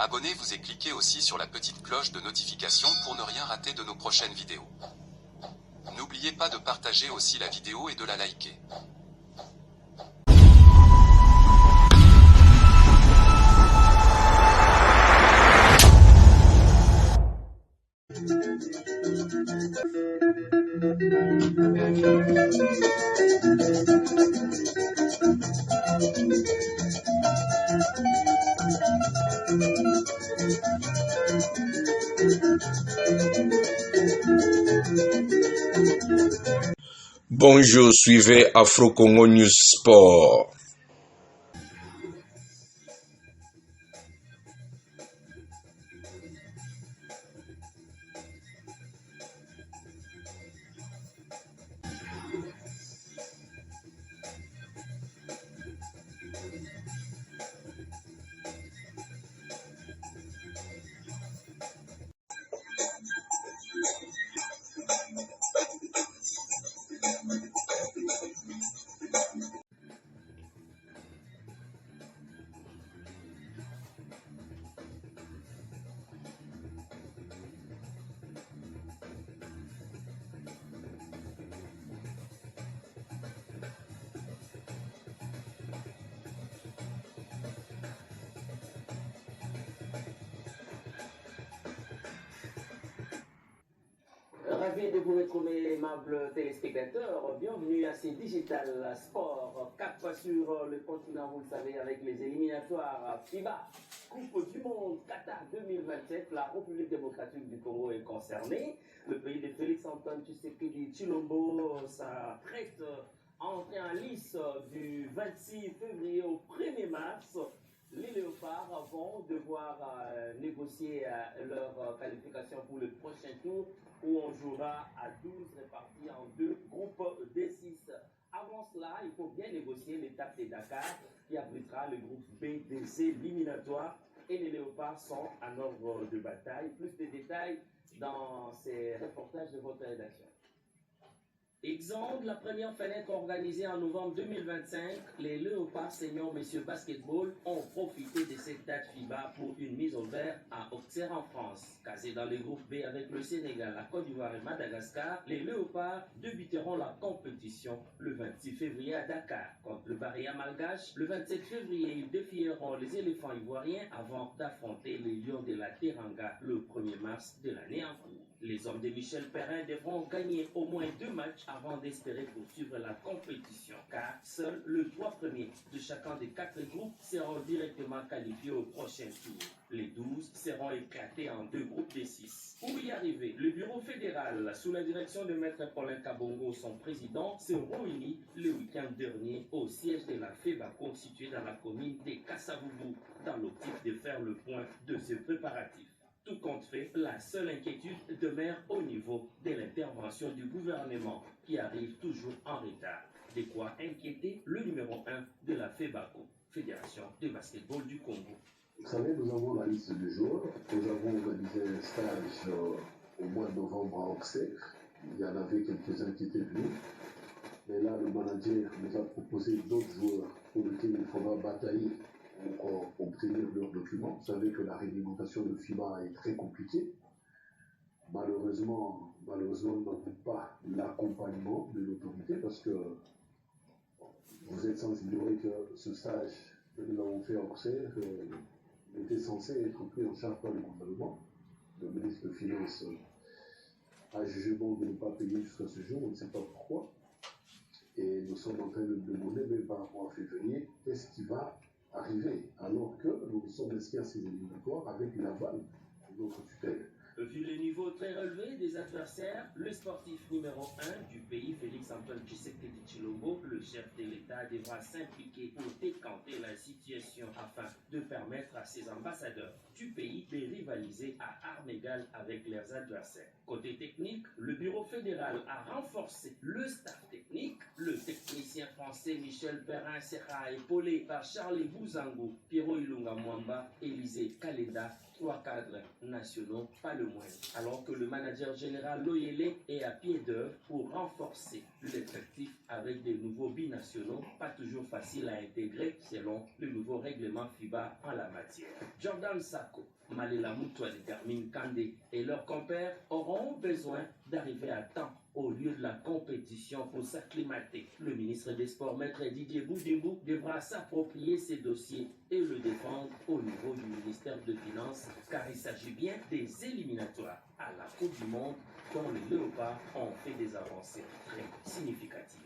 Abonnez-vous et cliquez aussi sur la petite cloche de notification pour ne rien rater de nos prochaines vidéos. N'oubliez pas de partager aussi la vidéo et de la liker. Bonjour, suivez Afro Congo News Sport. Ravi de vous retrouver, aimables téléspectateurs. Bienvenue à ces Digital Sport. Cap sur le continent, vous le savez, avec les éliminatoires FIBA. Coupe du Monde Qatar 2027. La République démocratique du Congo est concernée. Le pays de Félix-Antoine Tshisekedi Tshilombo s'apprête à entrer en lice du 26 février au 1er mars. Les Léopards vont devoir négocier leur qualification pour le prochain tour où on jouera à 12 répartis en deux groupes D6. Avant cela, il faut bien négocier l'étape de Dakar qui abritera le groupe B des éliminatoires et les Léopards sont en ordre de bataille. Plus de détails dans ces reportages de votre rédaction. Exemple, la première fenêtre organisée en novembre 2025, les Léopards seniors Messieurs Basketball ont profité de cette date FIBA pour une mise au vert à Auxerre en France. Casés dans le groupe B avec le Sénégal, la Côte d'Ivoire et Madagascar, les Léopards débuteront la compétition le 26 février à Dakar. Contre le Barréa malgache, le 27 février, ils défieront les éléphants ivoiriens avant d'affronter les Lions de la Teranga le 1er mars de l'année en cours. Les hommes de Michel Perrin devront gagner au moins 2 matchs avant d'espérer poursuivre la compétition, car seuls les 3 premiers de chacun des 4 groupes seront directement qualifiés au prochain tour. Les 12 seront éclatés en 2 groupes de 6. Pour y arriver, le bureau fédéral, sous la direction de Maître Paulin Kabongo, son président, s'est réuni le week-end dernier au siège de la FEBACO situé dans la commune de Kassavubu, dans l'optique de faire le point de ce préparatif. Tout compte fait, la seule inquiétude demeure au niveau de l'intervention du gouvernement qui arrive toujours en retard. De quoi inquiéter le numéro 1 de la FEBACO, Fédération de basketball du Congo. Vous savez, nous avons la liste des joueurs. Nous avons organisé un stage au mois de novembre à Auxerre. Il y en avait quelques-uns qui étaient venus. Mais là, le manager nous a proposé d'autres joueurs pour lesquels il faudra batailler pour obtenir leurs documents. Vous savez que la réglementation de FIBA est très compliquée. Malheureusement, nous n'avons pas l'accompagnement de l'autorité parce que vous êtes sans ignorer que ce stage que nous avons fait à Auxerre était censé être pris en charge par le gouvernement. Le ministre des Finances a jugé bon de ne pas payer jusqu'à ce jour, on ne sait pas pourquoi. Et nous sommes en train de demander, même par rapport à février, qu'est-ce qui va arriver, alors que nous sommes inscrits à ces éliminatoires avec l'aval de notre tutelle. Vu le niveau très relevé des adversaires, le sportif numéro 1 du pays, Félix-Antoine Tshisekedi Tshilombo, le chef de l'État, devra s'impliquer pour décanter la situation afin de permettre à ses ambassadeurs du pays de rivaliser à armes égales avec leurs adversaires. Côté technique, le bureau fédéral a renforcé le staff technique. Le technicien français Michel Perrin sera épaulé par Charles Bouzango, Pierrot Ilunga Mwamba, Élisée Kalenda, 3 cadres nationaux, pas le moins. Alors que le manager général Loyele est à pied d'œuvre pour renforcer l'effectif avec des nouveaux binationaux, pas toujours facile à intégrer selon le nouveau règlement FIBA en la matière. Jordan Sako, Malela Moutouane, Garmin Kandé et leurs compères auront besoin d'arriver à temps au lieu de la compétition pour s'acclimater. Le ministre des Sports, Maître Didier Boudibou, devra s'approprier ces dossiers et le défendre au niveau du ministère de Finances, car il s'agit bien des éliminatoires à la Coupe du Monde dont les Léopards ont fait des avancées très significatives.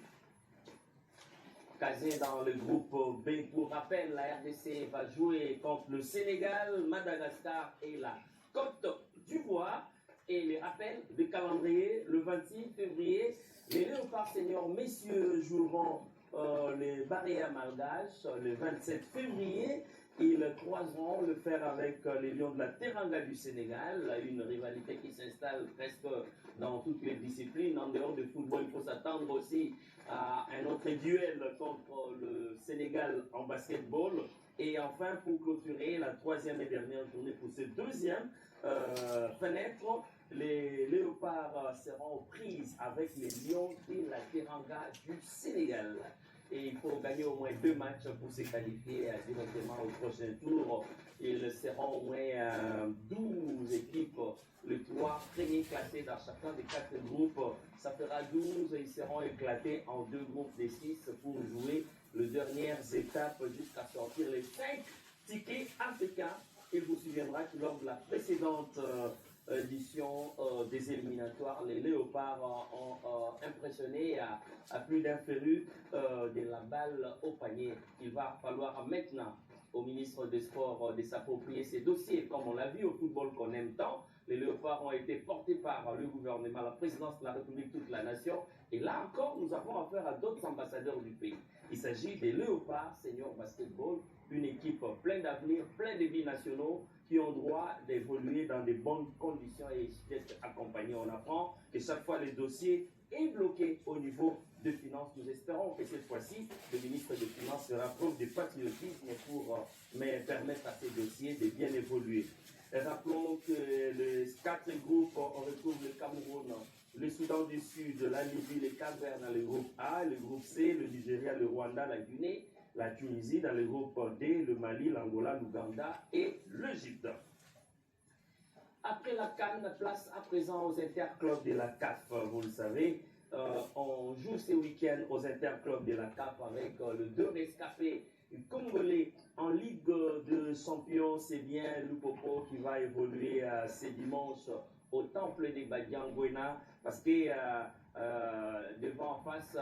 Casé dans le groupe B, pour rappel, la RDC va jouer contre le Sénégal, Madagascar et la Côte d'Ivoire. Et les rappels de calendrier, le 26 février, les Léopards seniors messieurs joueront les Barrières malgaches. Le 27 février, ils croiseront le fer avec les Lions de la Teranga du Sénégal, une rivalité qui s'installe presque dans toutes les disciplines. En dehors du football, il faut s'attendre aussi à un autre duel contre le Sénégal en basketball. Et enfin, pour clôturer la troisième et dernière journée pour cette deuxième fenêtre, les Léopards seront aux prises avec les Lions de la Teranga du Sénégal. Et il faut gagner au moins 2 matchs pour se qualifier directement au prochain tour. Ils seront au moins 12 équipes, les 3 premiers classés dans chacun des 4 groupes. Ça fera 12 et ils seront éclatés en 2 groupes de 6 pour jouer les dernières étapes jusqu'à sortir les 5 tickets africains. Il vous souviendra que lors de la précédente édition des éliminatoires, les Léopards ont impressionné à plus d'un féru de la balle au panier. Il va falloir maintenant au ministre des Sports de s'approprier ces dossiers. Comme on l'a vu au football qu'on aime tant, les Léopards ont été portés par le gouvernement, la présidence de la République, toute la nation. Et là encore, nous avons affaire à d'autres ambassadeurs du pays. Il s'agit des Léopards Senior Basketball, une équipe pleine d'avenir, plein de binationaux qui ont droit d'évoluer dans de bonnes conditions et d'être accompagnés. On apprend que chaque fois le dossier est bloqué au niveau de finances. Nous espérons que cette fois-ci, le ministre des Finances fera preuve de patriotisme pour permettre à ces dossiers de bien évoluer. Rappelons que les 4 groupes, on retrouve le Cameroun, le Soudan du Sud, la Libye, le Cap-Vert dans le groupe A, le groupe C, le Nigeria, le Rwanda, la Guinée, la Tunisie dans le groupe D, le Mali, l'Angola, l'Ouganda et l'Égypte. Après la CAN, place à présent aux interclubs de la CAF. Vous le savez, on joue ce week-end aux interclubs de la CAF avec le 2 rescapés congolais en Ligue de Champions. C'est bien Lupopo qui va évoluer ce dimanche au temple des Badiangwena parce que devant face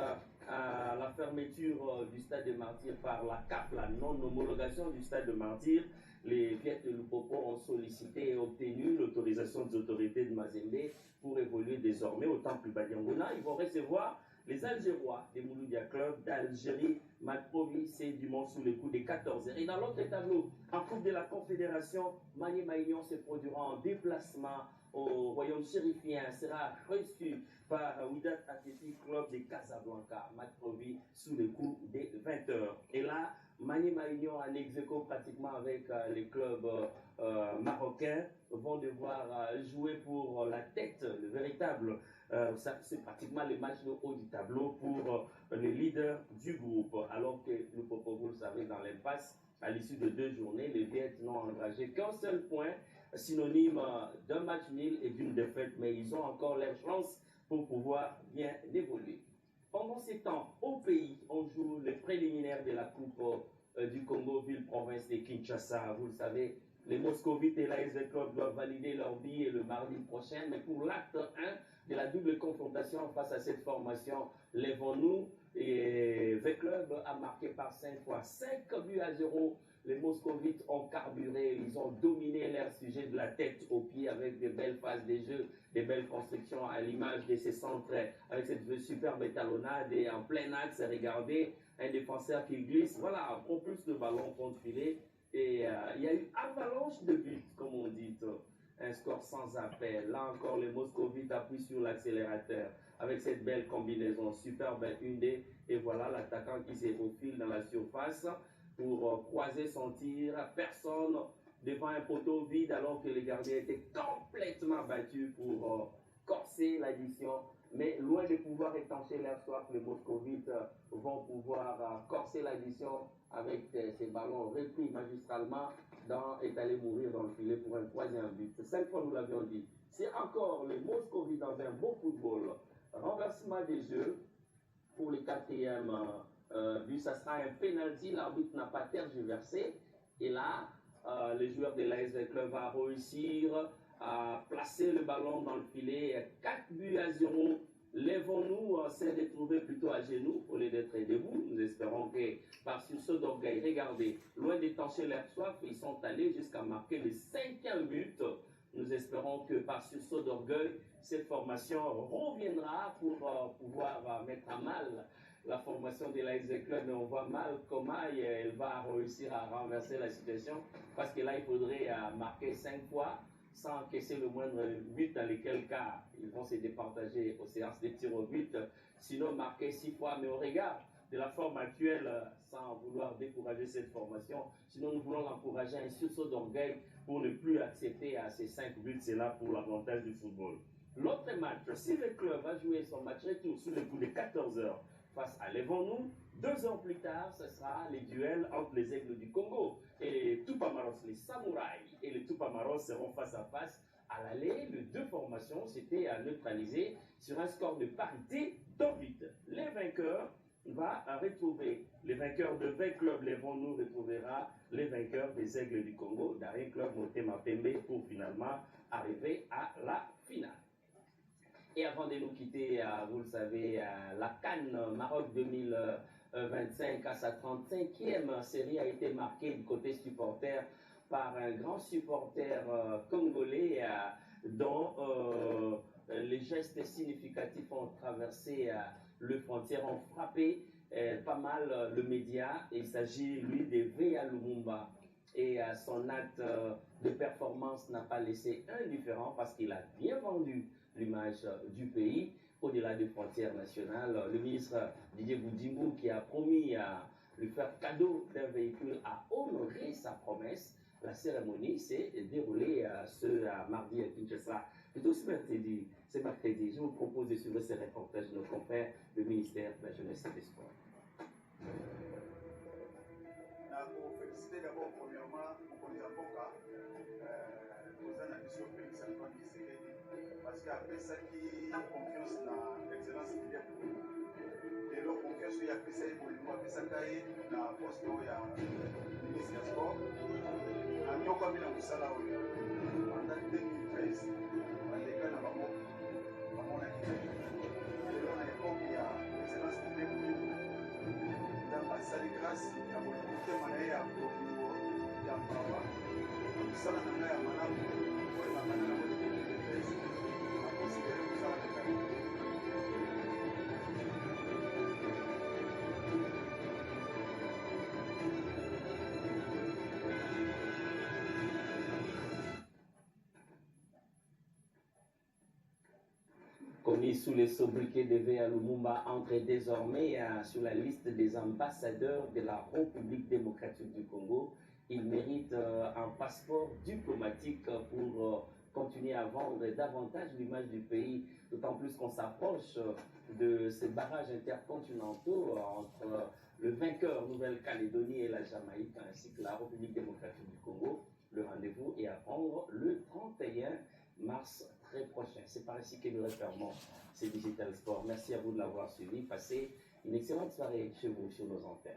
à la fermeture du stade de Martyrs par la CAF, la non-homologation du stade de Martyrs, les Viettes de Lupopo ont sollicité et obtenu l'autorisation des autorités de Mazembe pour évoluer désormais au temple Badiangwena. Ils vont recevoir les Algérois des Mouloudia Club d'Algérie, Macprovi, c'est dimanche sous les coups des 14h. Et dans l'autre tableau, en Coupe de la Confédération, Mani Maignan se produira en déplacement au royaume chérifien, sera reçu par Wydad Athletic Club de Casablanca, Macprovi sous les coups des 20h. Et là, Mani Maignan en ex-aequo pratiquement avec les clubs marocains vont devoir jouer pour la tête, le véritable. C'est pratiquement les matchs de haut du tableau pour les leaders du groupe. Alors que le Popo, vous le savez, dans l'impasse, à l'issue de 2 journées, les Viettes n'ont engagé qu'un seul point, synonyme d'un match nul et d'une défaite, mais ils ont encore leur chance pour pouvoir bien évoluer. Pendant ces temps, au pays, on joue les préliminaires de la Coupe du Congo, ville-province de Kinshasa. Vous le savez, les Moscovites et la SV Club doivent valider leur billet le mardi prochain, mais pour l'acte 1 de la double confrontation face à cette formation, lèvons-nous et V-Club a marqué par 5 fois 5-0. Les Moscovites ont carburé, ils ont dominé leur sujet de la tête aux pieds avec de belles phases de jeu, des belles constructions à l'image de ces centres avec cette superbe étalonnade et en plein axe, regardez, un défenseur qui glisse, voilà, on propulse le ballon contre filet et il y a eu avalanche de buts, comme on dit. Un score sans appel. Là encore, les Moscovites appuient sur l'accélérateur avec cette belle combinaison. Superbe 1D. Et voilà l'attaquant qui se faufile dans la surface pour croiser son tir. Personne devant un poteau vide alors que les gardiens étaient complètement battus pour corser l'addition. Mais loin de pouvoir étancher leur soif, les moscovites vont pouvoir corser l'addition avec ces ballons repris magistralement et aller mourir dans le filet pour un troisième but. 5 fois nous l'avions dit. C'est encore les moscovites dans un beau football. Renversement des jeux pour le quatrième but, ça sera un penalty. L'arbitre n'a pas tergiversé. Et là, le joueur de l'AS Club va réussir à placer le ballon dans le filet. 4-0. Lèvons-nous s'est retrouvé plutôt à genoux au lieu d'être debout. Nous espérons que par sursaut d'orgueil, regardez, loin d'étancher leur soif, ils sont allés jusqu'à marquer le 5e but. Nous espérons que par sursaut d'orgueil, cette formation reviendra pour pouvoir mettre à mal la formation de l'AS Club. Mais on voit mal comment elle va réussir à renverser la situation, parce que là, il faudrait marquer 5 fois sans encaisser le moindre but, dans lesquels cas ils vont se départager aux séances de tirs au but, sinon marquer 6 fois. Mais au regard de la forme actuelle, sans vouloir décourager cette formation, sinon nous voulons l'encourager à un sursaut d'orgueil pour ne plus accepter à ces 5 buts. C'est là pour l'avantage du football. L'autre match, si le club va jouer son match retour sous le coup de 14h face à Lèvons-nous, 2 heures plus tard, ce sera les duels entre les Aigles du Congo et les Tupamaros, les Samouraïs et les Tupamaros seront face à face. À l'aller, les 2 formations s'étaient à neutraliser sur un score de parité d'8. Les vainqueurs va retrouver, les vainqueurs de 20 clubs Lèvons-nous retrouvera les vainqueurs des Aigles du Congo, Darien Club Motema Pembe, pour finalement arriver à la finale. Et avant de nous quitter, vous le savez, la CAN Maroc 2025 à sa 35e série a été marquée du côté supporter par un grand supporter congolais dont les gestes significatifs ont traversé le frontière, ont frappé pas mal le média. Il s'agit, lui, de Véa Lumumba. Et son acte de performance n'a pas laissé indifférent parce qu'il a bien vendu l'image du pays au-delà des frontières nationales. Le ministre Didier Boudimou, qui a promis à lui faire cadeau d'un véhicule, a honoré sa promesse. La cérémonie s'est déroulée ce mardi à Kinshasa. Plutôt ce mercredi. Je vous propose de suivre ce reportage de nos confrères du ministère de la Jeunesse et des Sports. Pour féliciter d'abord premièrement pour les avocats, aux analyses Félix Antoine Tshisekedi, parce qu'après ça qui a confiance dans l'excellence de l'État, et leur confiance il y a pris ça pour après ça qui na poste ya ministre des Sports, en n'y a pas mis dans le salaire pendant 2013, on a déclaré dans la et là on a l'époque il y a l'excellence de l'État. Basali grâce ya bolikuta mana ya bolingo ya papa kusala na ngai ya malamu oyo bakana na bolikuta de pesa akonsidere kusala na ngai. Commis sous les sobriquets de Véa Lumumba, entre désormais sur la liste des ambassadeurs de la République démocratique du Congo. Il mérite un passeport diplomatique pour continuer à vendre davantage l'image du pays, d'autant plus qu'on s'approche de ces barrages intercontinentaux entre le vainqueur Nouvelle-Calédonie et la Jamaïque, ainsi que la République démocratique du Congo. Le rendez-vous est à prendre le 31 mars très prochain. C'est par ici que nous refermons ces Digital Sport. Merci à vous de l'avoir suivi. Passez une excellente soirée chez vous, sur nos antennes.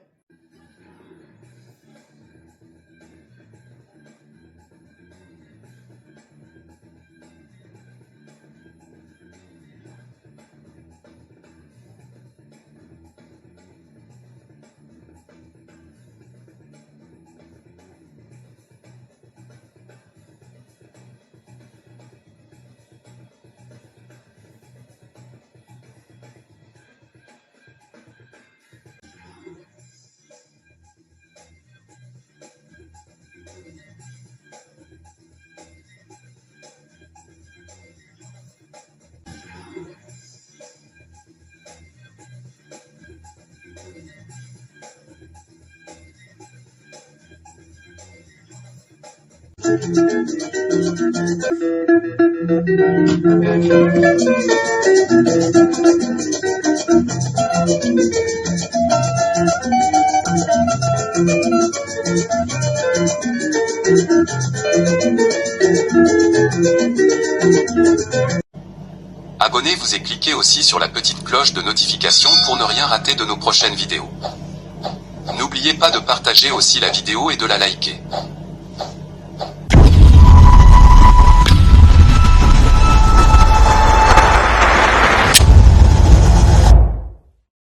Abonnez-vous et cliquez aussi sur la petite cloche de notification pour ne rien rater de nos prochaines vidéos. N'oubliez pas de partager aussi la vidéo et de la liker.